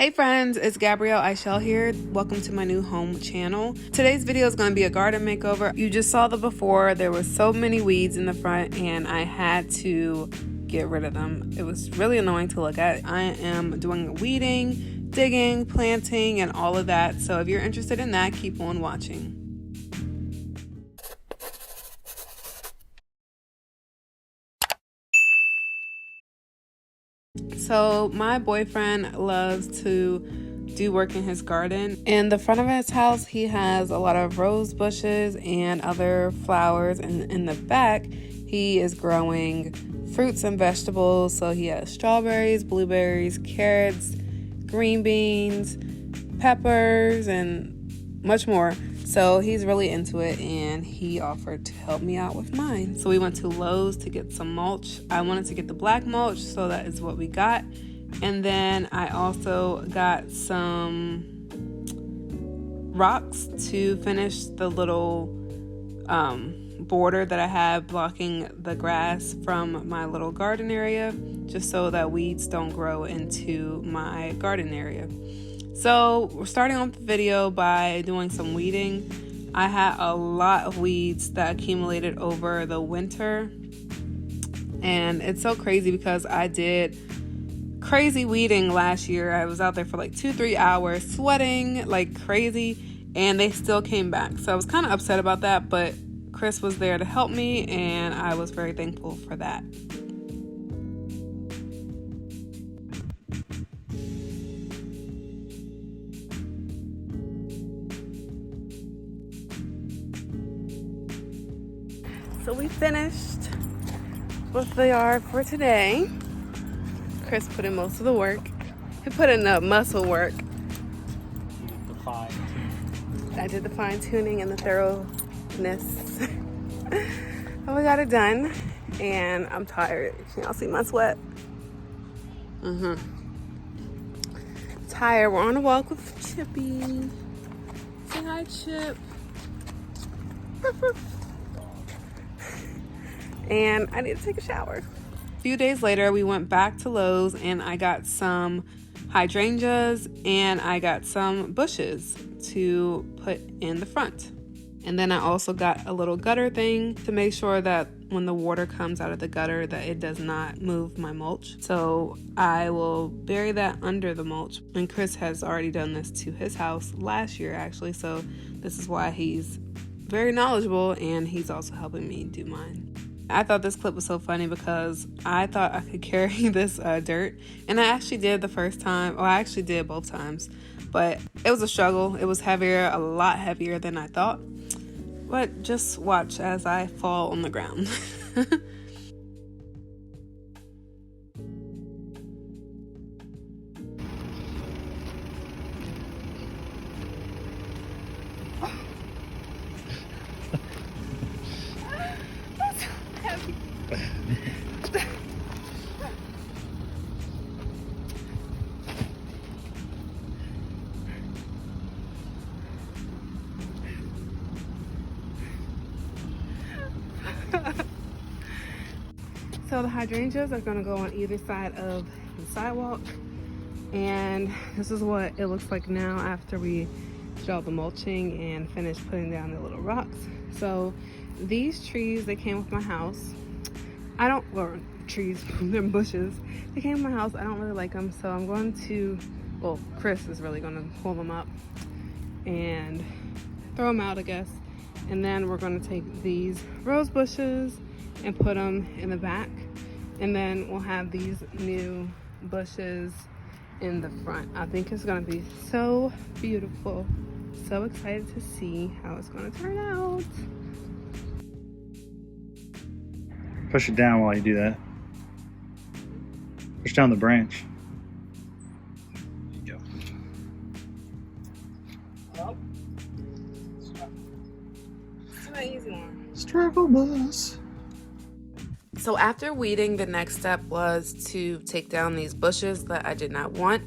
Hey friends, it's Gabrielle Ishell here. Welcome to my new home channel. Today's video is going to be a garden makeover. You just saw the before. There was so many weeds in the front and I had to get rid of them. It was really annoying to look at. I am doing weeding, digging, planting, and all of that. So if you're interested in that, keep on watching. So my boyfriend loves to do work in his garden. In the front of his house, he has a lot of rose bushes and other flowers. And in the back, he is growing fruits and vegetables. So he has strawberries, blueberries, carrots, green beans, peppers, and much more. So he's really into it and he offered to help me out with mine. So we went to Lowe's to get some mulch. I wanted to get the black mulch, so that is what we got. And then I also got some rocks to finish the little border that I have blocking the grass from my little garden area, just so that weeds don't grow into my garden area. So we're starting off the video by doing some weeding. I had a lot of weeds that accumulated over the winter. And it's so crazy because I did crazy weeding last year. I was out there for like 2-3 hours sweating like crazy and they still came back. So I was kind of upset about that, but Chris was there to help me and I was very thankful for that. So we finished with the yard for today. Chris put in most of the work. He put in the muscle work. I did the fine tuning and the thoroughness. But we got it done and I'm tired. Can y'all see my sweat? Tired. We're on a walk with Chippy. Say hi, Chip. And I need to take a shower. A few days later, we went back to Lowe's and I got some hydrangeas and I got some bushes to put in the front. And then I also got a little gutter thing to make sure that when the water comes out of the gutter that it does not move my mulch. So I will bury that under the mulch. And Chris has already done this to his house last year actually, so this is why he's very knowledgeable and he's also helping me do mine. I thought this clip was so funny because I thought I could carry this dirt, and I actually did the first time. Well, I actually did both times, but it was a struggle. It was heavier, a lot heavier than I thought. But just watch as I fall on the ground. So the hydrangeas are going to go on either side of the sidewalk, and this is what it looks like now after we did all the mulching and finished putting down the little rocks. So these trees, they came with my house. Trees, they're bushes. They came with my house. I don't really like them, so I'm going to, well, Chris is really going to pull them up and throw them out, I guess. And then we're going to take these rose bushes and put them in the back, and then we'll have these new bushes in the front. I think it's going to be so beautiful. So excited to see how it's going to turn out. Push it down while you do that. Push down the branch. There you go. Oh. It's an easy one. Struggle bus. So after weeding, the next step was to take down these bushes that I did not want.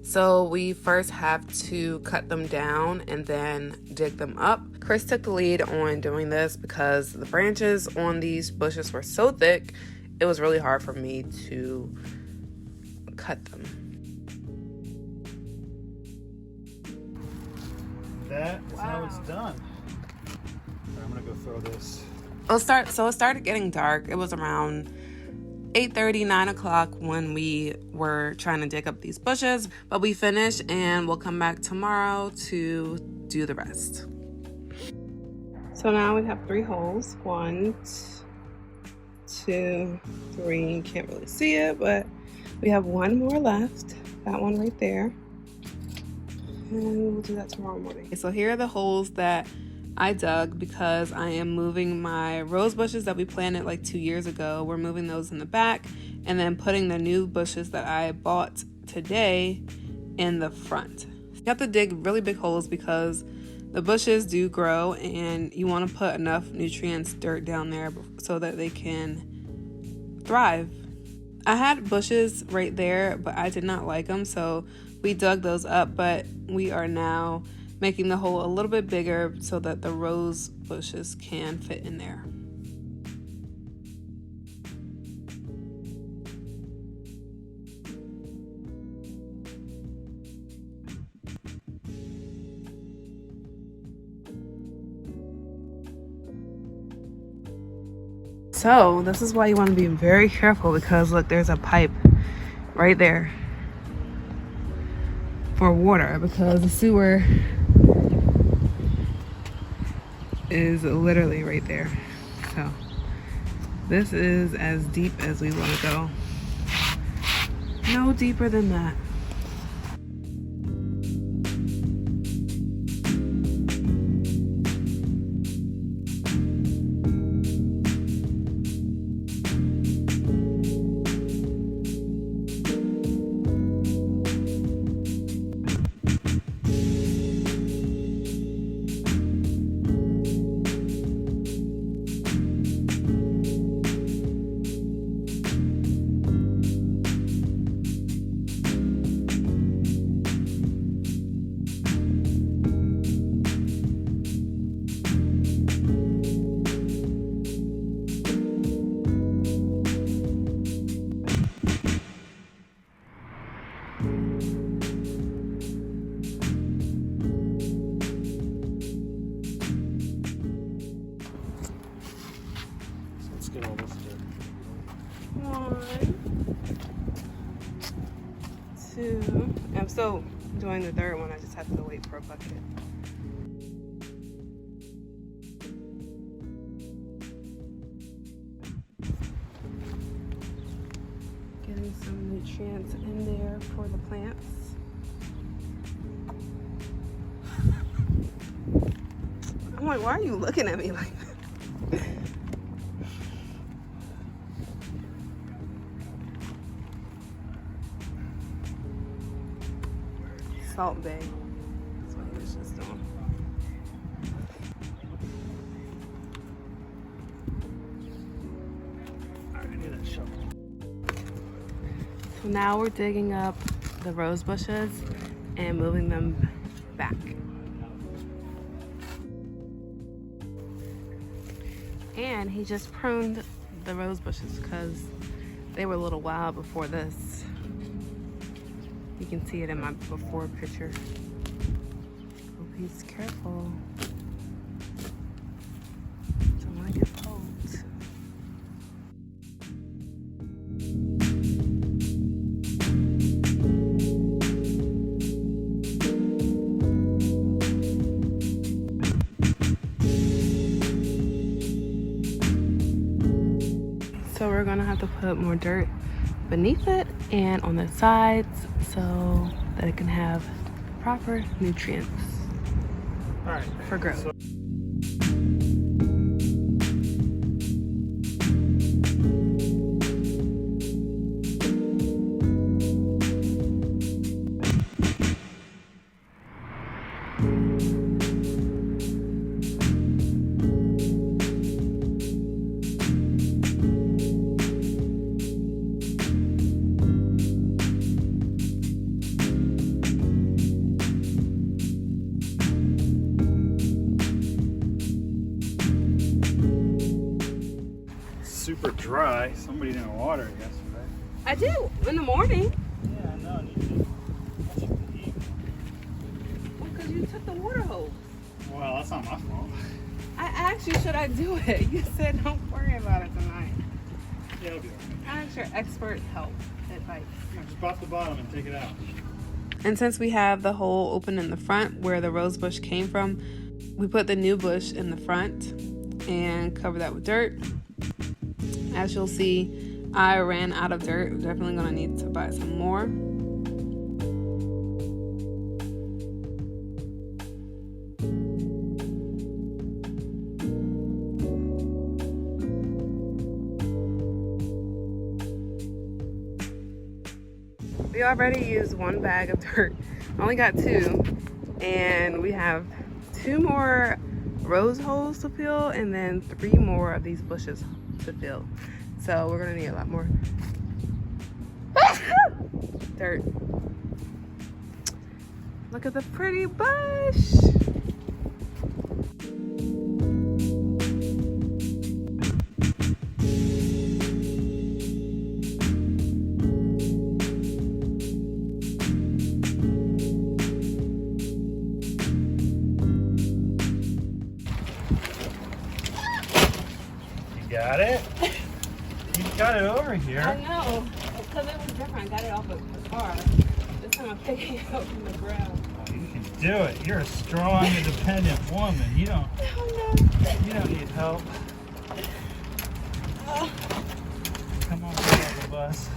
So we first have to cut them down and then dig them up. Chris took the lead on doing this because the branches on these bushes were so thick, it was really hard for me to cut them. that. Wow. Now it's done. I'm gonna go throw this. It started getting dark. It was around 8:30, 9 o'clock when we were trying to dig up these bushes, but we finished and we'll come back tomorrow to do the rest. So now we have 3 holes. 1, 2, 3. You can't really see it, but we have 1 more left. That one right there. And we'll do that tomorrow morning. So here are the holes that I dug because I am moving my rose bushes that we planted like 2 years ago. We're moving those in the back and then putting the new bushes that I bought today in the front. You have to dig really big holes because the bushes do grow and you want to put enough nutrients, dirt down there so that they can thrive. I had bushes right there, but I did not like them, so we dug those up, but we are now making the hole a little bit bigger so that the rose bushes can fit in there. So this is why you want to be very careful because look, there's a pipe right there for water because the sewer is literally right there. So this is as deep as we want to go. No deeper than that. Let's get all this dirt. 1, 2. I'm still doing the third one. I just have to wait for a bucket. Getting some nutrients in there for the plants. I'm like, why are you looking at me like that? Salt Bay. That's what he was just doing. Alright, I need that shovel. So now we're digging up the rose bushes and moving them back. And he just pruned the rose bushes because they were a little wild before this. You can see it in my before picture. Oh, he's careful. Don't want to get poked. So we're gonna have to put more dirt beneath it and on the sides so that it can have proper nutrients for growth. Super dry. Somebody didn't water it yesterday. I do, in the morning. Yeah, I know. I need to eat. Well, because you took the water hose. Well, that's not my fault. I asked you, should I do it? You said don't worry about it tonight. Yeah, it'll be alright. I asked your expert help advice. Just pop the bottom and take it out. And since we have the hole open in the front where the rose bush came from, we put the new bush in the front and cover that with dirt. As you'll see, I ran out of dirt. Definitely gonna need to buy some more. We already used one bag of dirt. I only got 2, and we have 2 more rose holes to fill and then 3 more of these bushes to fill. So we're gonna need a lot more dirt. Look at the pretty bush. Got it? You got it over here. I know, because it was different. I got it off of the car. This time I'm picking it up from the ground. Oh, you can do it. You're a strong, independent woman. You don't need help. Come on, the bus.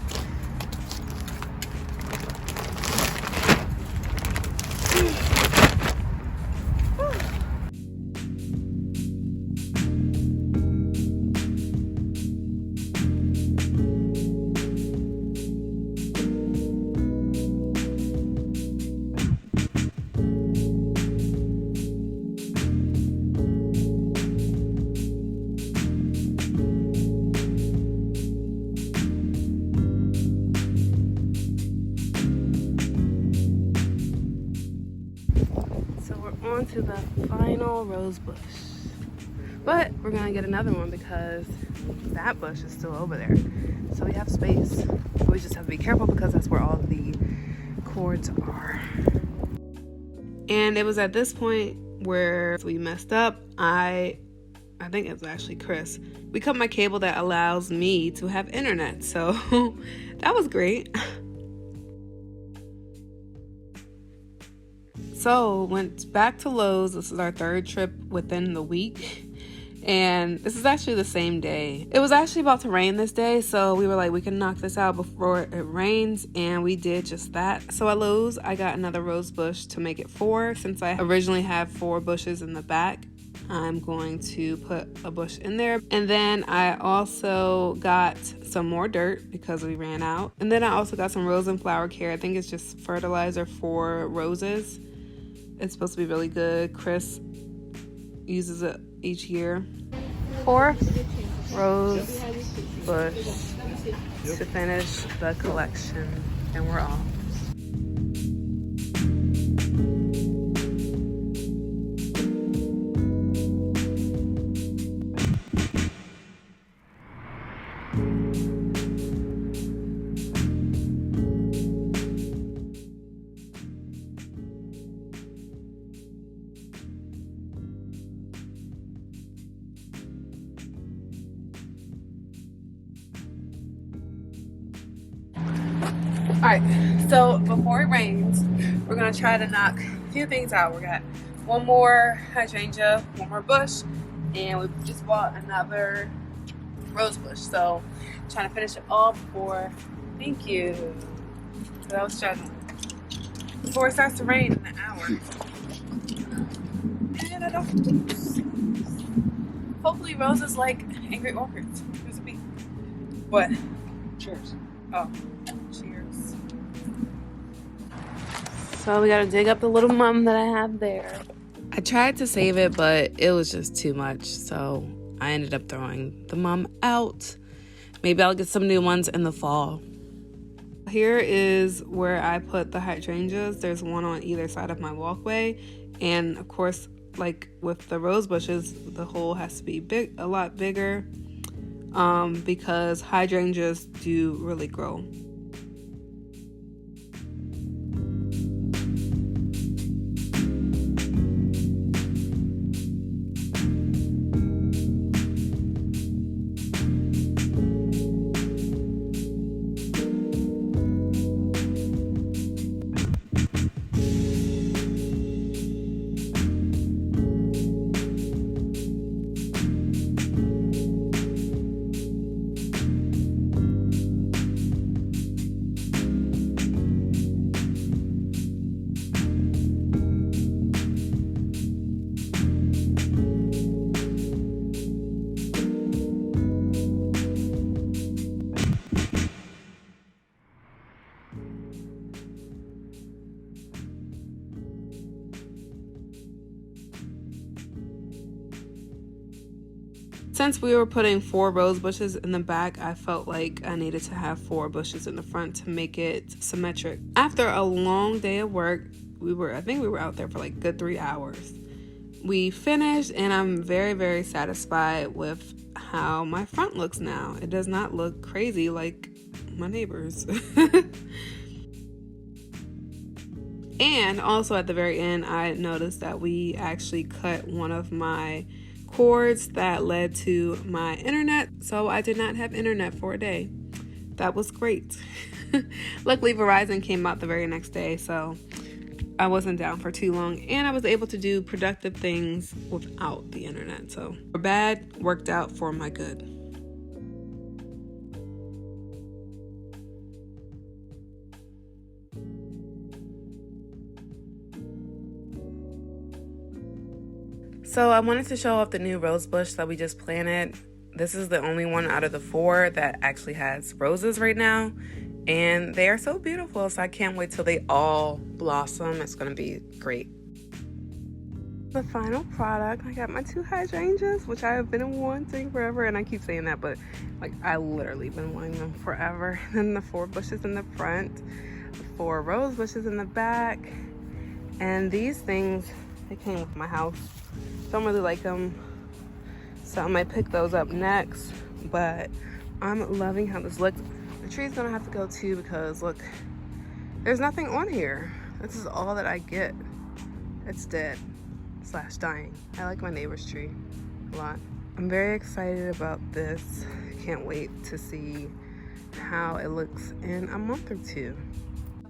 On to the final rose bush, but we're gonna get another one because that bush is still over there, so we have space. We just have to be careful because that's where all the cords are. And it was at this point where we messed up. I think it was actually Chris. We cut my cable that allows me to have internet, so that was great. So went back to Lowe's. This is our 3rd trip within the week, and this is actually the same day. It was actually about to rain this day, so we were like, we can knock this out before it rains, and we did just that. So at Lowe's, I got another rose bush to make it 4. Since I originally had 4 bushes in the back, I'm going to put a bush in there. And then I also got some more dirt because we ran out. And then I also got some rose and flower care. I think it's just fertilizer for roses. It's supposed to be really good. Chris uses it each year. 4th rose bush to finish the collection, and we're off. All right, so before it rains, we're gonna try to knock a few things out. We got 1 more hydrangea, 1 more bush, and we just bought another rose bush. So trying to finish it all before, thank you. So that was struggling. Before it starts to rain in an hour. And I don't, hopefully roses like angry orchids. There's a bee. What? Cheers. Oh, cheers. So we gotta dig up the little mum that I have there. I tried to save it, but it was just too much, so I ended up throwing the mum out. Maybe I'll get some new ones in the fall. Here is where I put the hydrangeas. There's one on either side of my walkway, and of course, like with the rose bushes, the hole has to be a lot bigger, because hydrangeas do really grow. Since we were putting 4 rose bushes in the back, I felt like I needed to have 4 bushes in the front to make it symmetric. After a long day of work, I think we were out there for like good 3 hours. We finished, and I'm very, very satisfied with how my front looks now. It does not look crazy like my neighbors. And also at the very end, I noticed that we actually cut one of my cords that led to my internet, so I did not have internet for a day. That was great. Luckily, Verizon came out the very next day, so I wasn't down for too long, and I was able to do productive things without the internet. So for bad, worked out for my good. So I wanted to show off the new rose bush that we just planted. This is the only one out of the 4 that actually has roses right now. And they are so beautiful, so I can't wait till they all blossom. It's going to be great. The final product, I got my 2 hydrangeas, which I have been wanting forever. And I keep saying that, but like I literally been wanting them forever. And then the 4 bushes in the front, 4 rose bushes in the back. And these things, they came with my house. Don't really like them, so I might pick those up next, but I'm loving how this looks. The tree's gonna have to go too because look, there's nothing on here. This is all that I get. It's dead / dying. I like my neighbor's tree a lot. I'm very excited about this. Can't wait to see how it looks in a month or 2.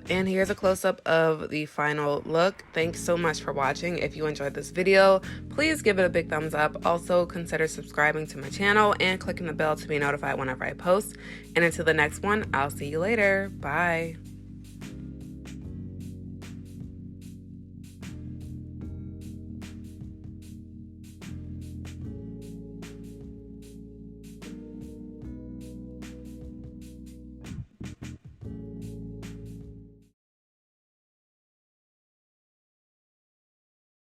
And here's a close-up of the final look. Thanks so much for watching. If you enjoyed this video, please give it a big thumbs up. Also, consider subscribing to my channel and clicking the bell to be notified whenever I post. And until the next one, I'll see you later. Bye.